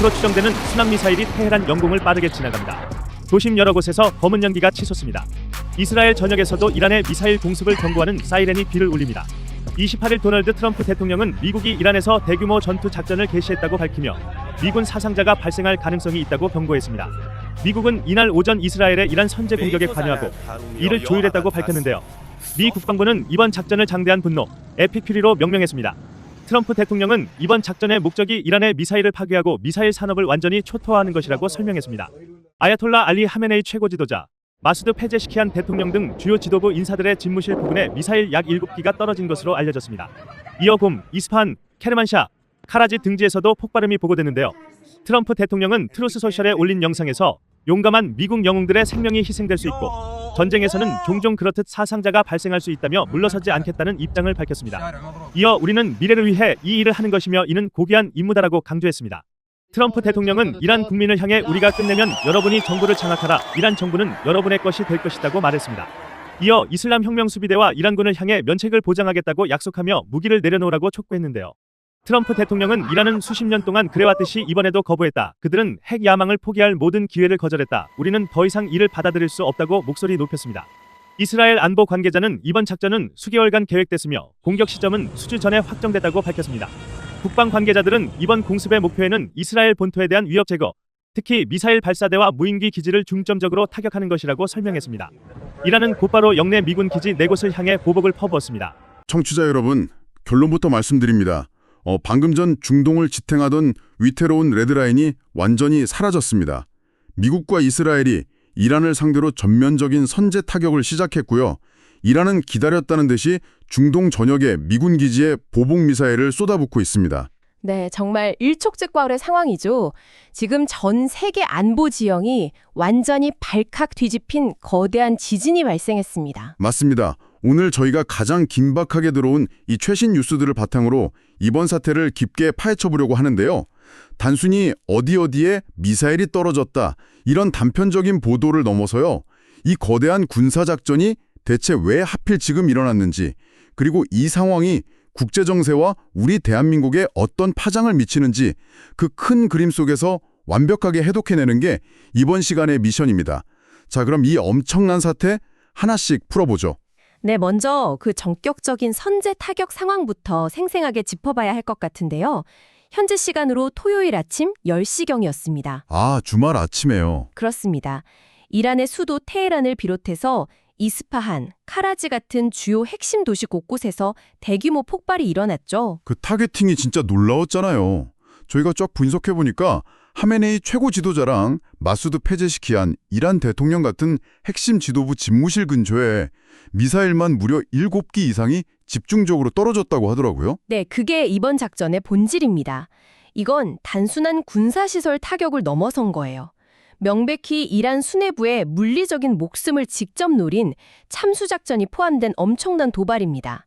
10km 추정되는 순항 미사일이 테헤란 영공을 빠르게 지나갑니다. 도심 여러 곳에서 검은 연기가 치솟습니다. 이스라엘 전역에서도 이란의 미사일 공습을 경고하는 사이렌이 비를 울립니다. 28일 도널드 트럼프 대통령은 미국이 이란에서 대규모 전투 작전을 개시했다고 밝히며 미군 사상자가 발생할 가능성이 있다고 경고했습니다. 미국은 이날 오전 이스라엘의 이란 선제 공격에 관여하고 이를 조율했다고 밝혔는데요. 미 국방부는 이번 작전을 장대한 분노, 에픽 퓨리로 명명했습니다. 트럼프 대통령은 이번 작전의 목적이 이란의 미사일을 파괴하고 미사일 산업을 완전히 초토화하는 것이라고 설명했습니다. 아야톨라 알리 하메네이 최고 지도자, 마수드 페제시키안 대통령 등 주요 지도부 인사들의 집무실 부근에 미사일 약 7기가 떨어진 것으로 알려졌습니다. 이어 곰, 이스파한, 케르만샤, 카라지 등지에서도 폭발음이 보고됐는데요. 트럼프 대통령은 트루스 소셜에 올린 영상에서 용감한 미국 영웅들의 생명이 희생될 수 있고 전쟁에서는 종종 그렇듯 사상자가 발생할 수 있다며 물러서지 않겠다는 입장을 밝혔습니다. 이어 우리는 미래를 위해 이 일을 하는 것이며 이는 고귀한 임무다라고 강조했습니다. 트럼프 대통령은 이란 국민을 향해 우리가 끝내면 여러분이 정부를 장악하라, 이란 정부는 여러분의 것이 될 것이라고 말했습니다. 이어 이슬람 혁명 수비대와 이란군을 향해 면책을 보장하겠다고 약속하며 무기를 내려놓으라고 촉구했는데요. 트럼프 대통령은 이란은 수십 년 동안 그래왔듯이 이번에도 거부했다. 그들은 핵 야망을 포기할 모든 기회를 거절했다. 우리는 더 이상 이를 받아들일 수 없다고 목소리 높였습니다. 이스라엘 안보 관계자는 이번 작전은 수개월간 계획됐으며 공격 시점은 수주 전에 확정됐다고 밝혔습니다. 국방 관계자들은 이번 공습의 목표에는 이스라엘 본토에 대한 위협 제거, 특히 미사일 발사대와 무인기 기지를 중점적으로 타격하는 것이라고 설명했습니다. 이란은 곧바로 영내 미군 기지 4곳을 향해 보복을 퍼부었습니다. 청취자 여러분, 결론부터 말씀드립니다. 방금 전 중동을 지탱하던 위태로운 레드라인이 완전히 사라졌습니다. 미국과 이스라엘이 이란을 상대로 전면적인 선제 타격을 시작했고요. 이란은 기다렸다는 듯이 중동 전역의 미군 기지에 보복 미사일을 쏟아붓고 있습니다. 네, 정말 일촉즉발의 상황이죠. 지금 전 세계 안보 지형이 완전히 발칵 뒤집힌 거대한 지진이 발생했습니다. 맞습니다. 오늘 저희가 가장 긴박하게 들어온 이 최신 뉴스들을 바탕으로 이번 사태를 깊게 파헤쳐보려고 하는데요. 단순히 어디에 미사일이 떨어졌다, 이런 단편적인 보도를 넘어서요. 이 거대한 군사작전이 대체 왜 하필 지금 일어났는지, 그리고 이 상황이 국제정세와 우리 대한민국에 어떤 파장을 미치는지 그 큰 그림 속에서 완벽하게 해독해내는 게 이번 시간의 미션입니다. 자, 그럼 이 엄청난 사태 하나씩 풀어보죠. 네, 먼저 그 전격적인 선제 타격 상황부터 생생하게 짚어봐야 할 것 같은데요. 현지 시간으로 토요일 아침 10시경이었습니다. 아, 주말 아침에요. 그렇습니다. 이란의 수도 테헤란을 비롯해서 이스파한, 카라지 같은 주요 핵심 도시 곳곳에서 대규모 폭발이 일어났죠. 그 타겟팅이 진짜 놀라웠잖아요. 저희가 쫙 분석해보니까 하메네이 최고 지도자랑 마수드 페제시키안 이란 대통령 같은 핵심 지도부 집무실 근처에 미사일만 무려 7기 이상이 집중적으로 떨어졌다고 하더라고요. 네, 그게 이번 작전의 본질입니다. 이건 단순한 군사시설 타격을 넘어선 거예요. 명백히 이란 수뇌부의 물리적인 목숨을 직접 노린 참수작전이 포함된 엄청난 도발입니다.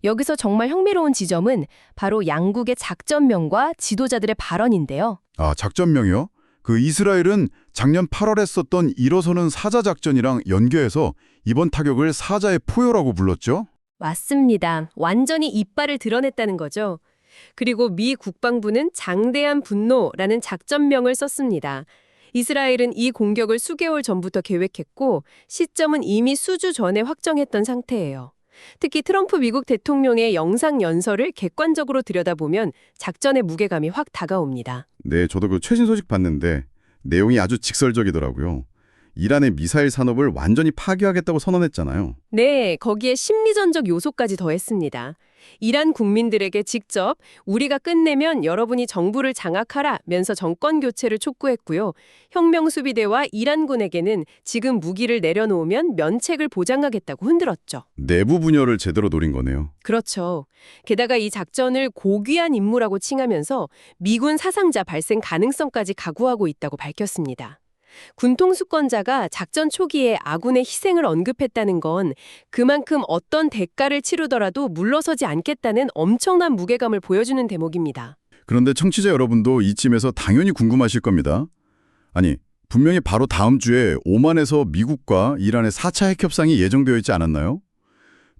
여기서 정말 흥미로운 지점은 바로 양국의 작전명과 지도자들의 발언인데요. 아, 작전명이요? 그 이스라엘은 작년 8월에 썼던 일어서는 사자작전이랑 연계해서 이번 타격을 사자의 포효라고 불렀죠? 맞습니다. 완전히 이빨을 드러냈다는 거죠. 그리고 미 국방부는 장대한 분노라는 작전명을 썼습니다. 이스라엘은 이 공격을 수개월 전부터 계획했고 시점은 이미 수주 전에 확정했던 상태예요. 특히 트럼프 미국 대통령의 영상 연설을 객관적으로 들여다보면 작전의 무게감이 확 다가옵니다. 네, 저도 그 최신 소식 봤는데 내용이 아주 직설적이더라고요. 이란의 미사일 산업을 완전히 파괴하겠다고 선언했잖아요. 네, 거기에 심리전적 요소까지 더했습니다. 이란 국민들에게 직접 우리가 끝내면 여러분이 정부를 장악하라면서 정권 교체를 촉구했고요. 혁명수비대와 이란군에게는 지금 무기를 내려놓으면 면책을 보장하겠다고 흔들었죠. 내부 분열을 제대로 노린 거네요. 그렇죠. 게다가 이 작전을 고귀한 임무라고 칭하면서 미군 사상자 발생 가능성까지 각오하고 있다고 밝혔습니다. 군통수권자가 작전 초기에 아군의 희생을 언급했다는 건 그만큼 어떤 대가를 치르더라도 물러서지 않겠다는 엄청난 무게감을 보여주는 대목입니다. 그런데 청취자 여러분도 이쯤에서 당연히 궁금하실 겁니다. 아니, 분명히 바로 다음 주에 오만에서 미국과 이란의 4차 핵협상이 예정되어 있지 않았나요?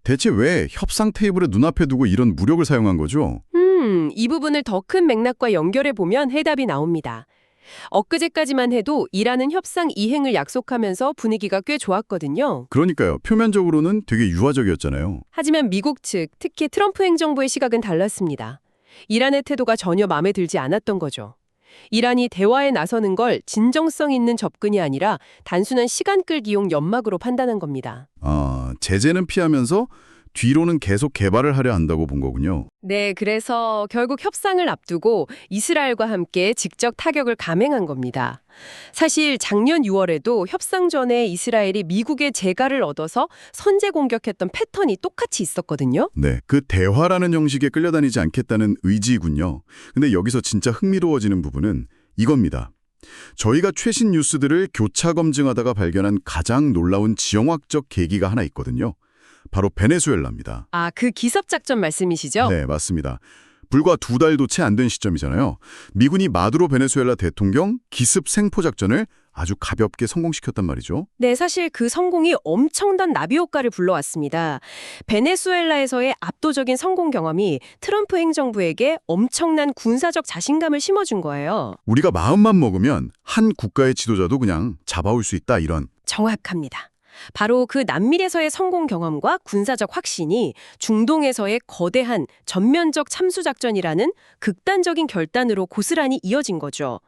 대체 왜 협상 테이블에 눈앞에 두고 이런 무력을 사용한 거죠? 이 부분을 더 큰 맥락과 연결해 보면 해답이 나옵니다. 엊그제까지만 해도 이란은 협상 이행을 약속하면서 분위기가 꽤 좋았거든요. 그러니까요. 표면적으로는 되게 유화적이었잖아요. 하지만 미국 측, 특히 트럼프 행정부의 시각은 달랐습니다. 이란의 태도가 전혀 마음에 들지 않았던 거죠. 이란이 대화에 나서는 걸 진정성 있는 접근이 아니라 단순한 시간 끌기용 연막으로 판단한 겁니다. 제재는 피하면서 뒤로는 계속 개발을 하려 한다고 본 거군요. 네, 그래서 결국 협상을 앞두고 이스라엘과 함께 직접 타격을 감행한 겁니다. 사실 작년 6월에도 협상 전에 이스라엘이 미국의 재가를 얻어서 선제 공격했던 패턴이 똑같이 있었거든요. 네, 그 대화라는 형식에 끌려다니지 않겠다는 의지군요. 근데 여기서 진짜 흥미로워지는 부분은 이겁니다. 저희가 최신 뉴스들을 교차 검증하다가 발견한 가장 놀라운 지형학적 계기가 하나 있거든요. 바로 베네수엘라입니다. 아, 그 기습작전 말씀이시죠? 네, 맞습니다. 불과 2달도 채 안 된 시점이잖아요. 미군이 마두로 베네수엘라 대통령 기습 생포 작전을 아주 가볍게 성공시켰단 말이죠. 네, 사실 그 성공이 엄청난 나비 효과를 불러왔습니다. 베네수엘라에서의 압도적인 성공 경험이 트럼프 행정부에게 엄청난 군사적 자신감을 심어준 거예요. 우리가 마음만 먹으면 한 국가의 지도자도 그냥 잡아올 수 있다 이런. 정확합니다. 바로 그 남미에서의 성공 경험과 군사적 확신이 중동에서의 거대한 전면적 참수작전이라는 극단적인 결단으로 고스란히 이어진 거죠.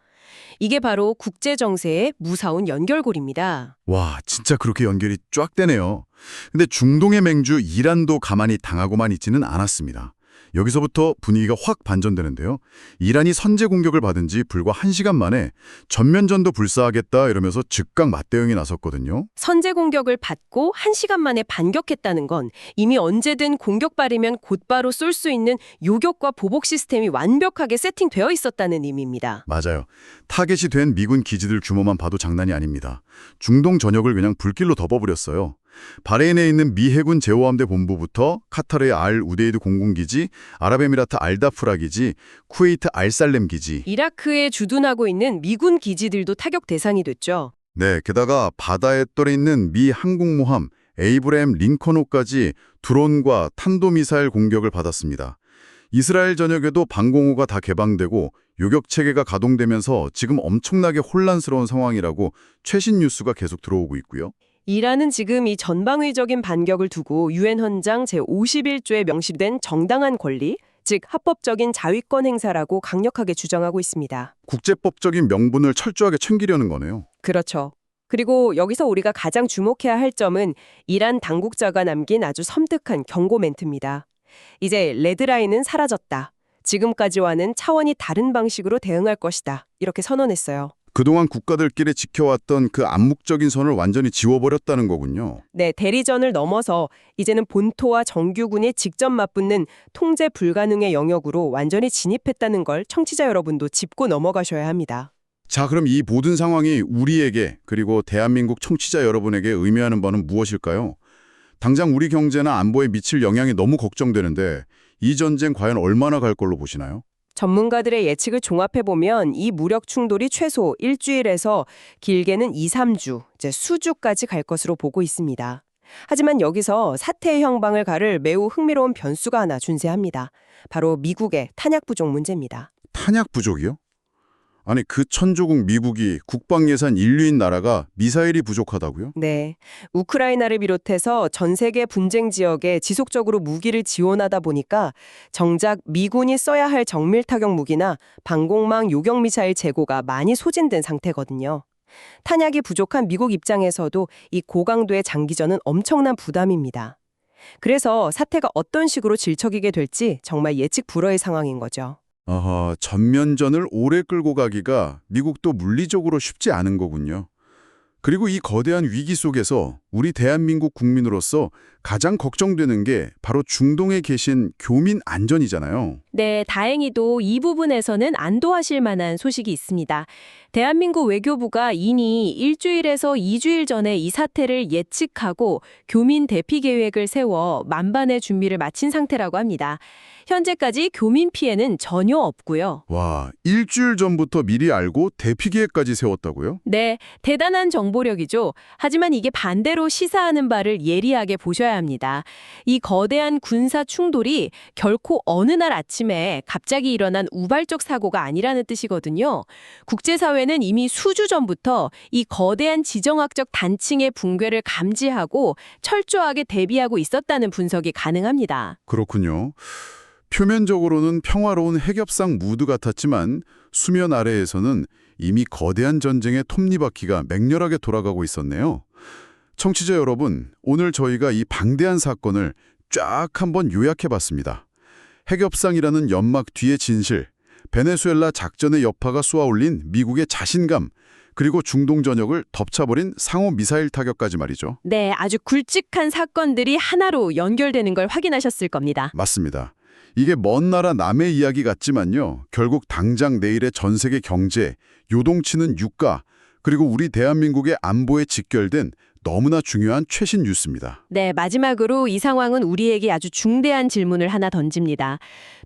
이게 바로 국제정세의 무사운 연결고리입니다. 와, 진짜 그렇게 연결이 쫙 되네요. 근데 중동의 맹주 이란도 가만히 당하고만 있지는 않았습니다. 여기서부터 분위기가 확 반전되는데요. 이란이 선제 공격을 받은 지 불과 1시간 만에 전면전도 불사하겠다 이러면서 즉각 맞대응에 나섰거든요. 선제 공격을 받고 1시간 만에 반격했다는 건 이미 언제든 공격발이면 곧바로 쏠 수 있는 요격과 보복 시스템이 완벽하게 세팅되어 있었다는 의미입니다. 맞아요. 타겟이 된 미군 기지들 규모만 봐도 장난이 아닙니다. 중동 전역을 그냥 불길로 덮어버렸어요. 바레인에 있는 미 해군 제호함대 본부부터 카타르의 알 우데이드 공군기지, 아랍에미라트 알다프라 기지, 쿠웨이트 알살렘 기지. 이라크에 주둔하고 있는 미군 기지들도 타격 대상이 됐죠. 네, 게다가 바다에 떨어 있는 미 항공모함 에이브라임 링컨호까지 드론과 탄도미사일 공격을 받았습니다. 이스라엘 전역에도 방공호가 다 개방되고 요격체계가 가동되면서 지금 엄청나게 혼란스러운 상황이라고 최신 뉴스가 계속 들어오고 있고요. 이란은 지금 이 전방위적인 반격을 두고 유엔 헌장 제51조에 명시된 정당한 권리, 즉 합법적인 자위권 행사라고 강력하게 주장하고 있습니다. 국제법적인 명분을 철저하게 챙기려는 거네요. 그렇죠. 그리고 여기서 우리가 가장 주목해야 할 점은 이란 당국자가 남긴 아주 섬뜩한 경고 멘트입니다. 이제 레드라인은 사라졌다. 지금까지와는 차원이 다른 방식으로 대응할 것이다. 이렇게 선언했어요. 그동안 국가들끼리 지켜왔던 그 암묵적인 선을 완전히 지워버렸다는 거군요. 네, 대리전을 넘어서 이제는 본토와 정규군이 직접 맞붙는 통제 불가능의 영역으로 완전히 진입했다는 걸 청취자 여러분도 짚고 넘어가셔야 합니다. 자, 그럼 이 모든 상황이 우리에게 그리고 대한민국 청취자 여러분에게 의미하는 바는 무엇일까요? 당장 우리 경제나 안보에 미칠 영향이 너무 걱정되는데 이 전쟁 과연 얼마나 갈 걸로 보시나요? 전문가들의 예측을 종합해보면 이 무력 충돌이 최소 일주일에서 길게는 2, 3주, 이제 수주까지 갈 것으로 보고 있습니다. 하지만 여기서 사태의 형방을 가를 매우 흥미로운 변수가 하나 존재합니다. 바로 미국의 탄약 부족 문제입니다. 탄약 부족이요? 아니, 그 천조국 미국이 국방 예산 1위인 나라가 미사일이 부족하다고요? 네, 우크라이나를 비롯해서 전 세계 분쟁 지역에 지속적으로 무기를 지원하다 보니까 정작 미군이 써야 할 정밀 타격 무기나 방공망 요격 미사일 재고가 많이 소진된 상태거든요. 탄약이 부족한 미국 입장에서도 이 고강도의 장기전은 엄청난 부담입니다. 그래서 사태가 어떤 식으로 질척이게 될지 정말 예측 불허의 상황인 거죠. 아하, 전면전을 오래 끌고 가기가 미국도 물리적으로 쉽지 않은 거군요. 그리고 이 거대한 위기 속에서 우리 대한민국 국민으로서 가장 걱정되는 게 바로 중동에 계신 교민 안전이잖아요. 네, 다행히도 이 부분에서는 안도하실 만한 소식이 있습니다. 대한민국 외교부가 이미 일주일에서 2주일 전에 이 사태를 예측하고 교민 대피 계획을 세워 만반의 준비를 마친 상태라고 합니다. 현재까지 교민 피해는 전혀 없고요. 와, 일주일 전부터 미리 알고 대피 계획까지 세웠다고요? 네, 대단한 정보력이죠. 하지만 이게 반대로 시사하는 바를 예리하게 보셔야 알아야 합니다. 이 거대한 군사 충돌이 결코 어느 날 아침에 갑자기 일어난 우발적 사고가 아니라는 뜻이거든요. 국제사회는 이미 수주 전부터 이 거대한 지정학적 단층의 붕괴를 감지하고 철저하게 대비하고 있었다는 분석이 가능합니다. 그렇군요. 표면적으로는 평화로운 핵협상 무드 같았지만 수면 아래에서는 이미 거대한 전쟁의 톱니바퀴가 맹렬하게 돌아가고 있었네요. 청취자 여러분, 오늘 저희가 이 방대한 사건을 쫙 한번 요약해봤습니다. 핵협상이라는 연막 뒤의 진실, 베네수엘라 작전의 여파가 쏘아올린 미국의 자신감, 그리고 중동 전역을 덮쳐버린 상호 미사일 타격까지 말이죠. 네, 아주 굵직한 사건들이 하나로 연결되는 걸 확인하셨을 겁니다. 맞습니다. 이게 먼 나라 남의 이야기 같지만요. 결국 당장 내일의 전 세계 경제, 요동치는 유가, 그리고 우리 대한민국의 안보에 직결된 너무나 중요한 최신 뉴스입니다. 네, 마지막으로 이 상황은 우리에게 아주 중대한 질문을 하나 던집니다.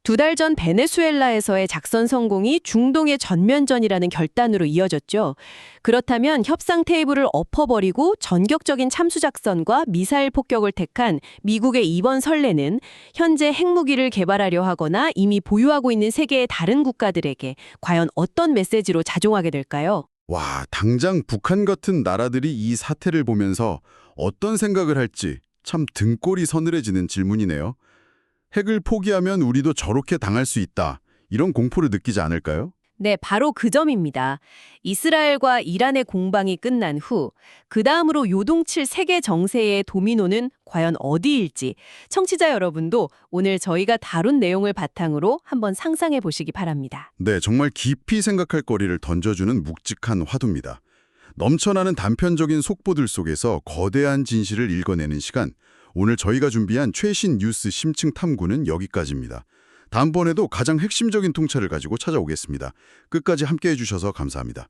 2달 전 베네수엘라에서의 작전 성공이 중동의 전면전이라는 결단으로 이어졌죠. 그렇다면 협상 테이블을 엎어버리고 전격적인 참수작전과 미사일 폭격을 택한 미국의 이번 선례는 현재 핵무기를 개발하려 하거나 이미 보유하고 있는 세계의 다른 국가들에게 과연 어떤 메시지로 작용하게 될까요? 와, 당장 북한 같은 나라들이 이 사태를 보면서 어떤 생각을 할지 참 등골이 서늘해지는 질문이네요. 핵을 포기하면 우리도 저렇게 당할 수 있다. 이런 공포를 느끼지 않을까요? 네, 바로 그 점입니다. 이스라엘과 이란의 공방이 끝난 후 그 다음으로 요동칠 세계 정세의 도미노는 과연 어디일지 청취자 여러분도 오늘 저희가 다룬 내용을 바탕으로 한번 상상해 보시기 바랍니다. 네, 정말 깊이 생각할 거리를 던져주는 묵직한 화두입니다. 넘쳐나는 단편적인 속보들 속에서 거대한 진실을 읽어내는 시간, 오늘 저희가 준비한 최신 뉴스 심층 탐구는 여기까지입니다. 다음번에도 가장 핵심적인 통찰을 가지고 찾아오겠습니다. 끝까지 함께해 주셔서 감사합니다.